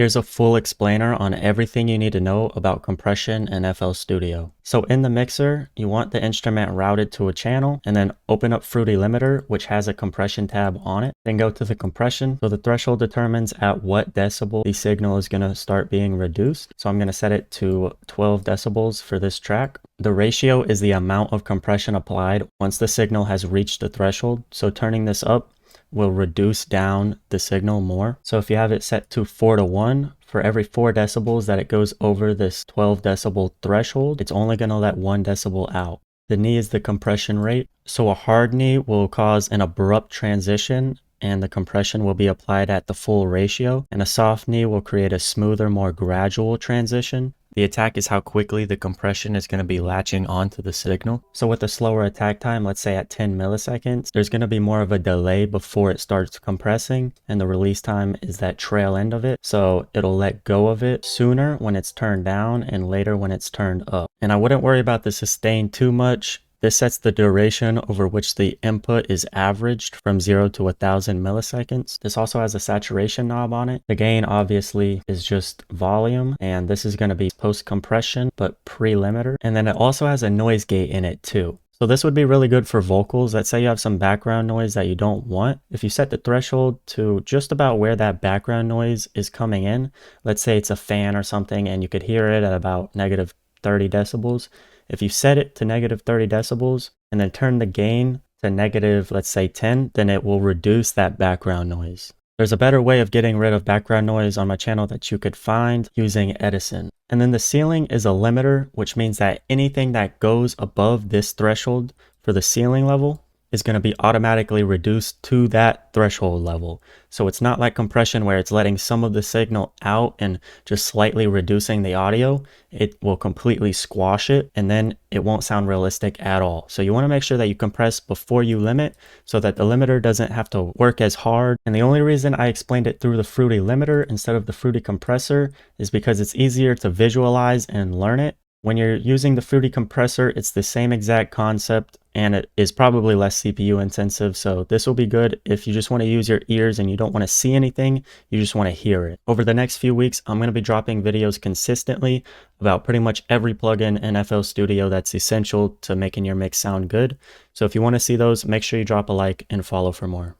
Here's a full explainer on everything you need to know about compression in FL Studio. So in the mixer, you want the instrument routed to a channel and then open up Fruity Limiter, which has a compression tab on it. Then go to the compression. So the threshold determines at what decibel the signal is going to start being reduced. So I'm going to set it to 12 decibels for this track. The ratio is the amount of compression applied once the signal has reached the threshold. So turning this up will reduce down the signal more. So if you have it set to 4:1, for every 4 decibels that it goes over this 12 decibel threshold, it's only going to let 1 decibel out. The knee is the compression rate. So a hard knee will cause an abrupt transition and the compression will be applied at the full ratio, and a soft knee will create a smoother, more gradual transition. The attack is how quickly the compression is going to be latching onto the signal. So with a slower attack time, let's say at 10 milliseconds, there's going to be more of a delay before it starts compressing, and the release time is that trail end of it. So it'll let go of it sooner when it's turned down and later when it's turned up. And I wouldn't worry about the sustain too much. This sets the duration over which the input is averaged from 0 to 1000 milliseconds. This also has a saturation knob on it. The gain obviously is just volume, and this is going to be post-compression but pre-limiter. And then it also has a noise gate in it too. So this would be really good for vocals. Let's say you have some background noise that you don't want. If you set the threshold to just about where that background noise is coming in, let's say it's a fan or something and you could hear it at about negative 30 decibels. If you set it to negative 30 decibels and then turn the gain to negative, let's say 10, then it will reduce that background noise. There's a better way of getting rid of background noise on my channel that you could find using Edison. And then the ceiling is a limiter, which means that anything that goes above this threshold for the ceiling level is going to be automatically reduced to that threshold level. So it's not like compression where it's letting some of the signal out and just slightly reducing the audio. It will completely squash it and then it won't sound realistic at all. So you want to make sure that you compress before you limit so that the limiter doesn't have to work as hard. And the only reason I explained it through the Fruity Limiter instead of the Fruity Compressor is because it's easier to visualize and learn it. When you're using the Fruity Compressor, it's the same exact concept and it is probably less CPU intensive. So this will be good if you just want to use your ears and you don't want to see anything, you just want to hear it. Over the next few weeks, I'm going to be dropping videos consistently about pretty much every plugin in FL Studio that's essential to making your mix sound good. So if you want to see those, make sure you drop a like and follow for more.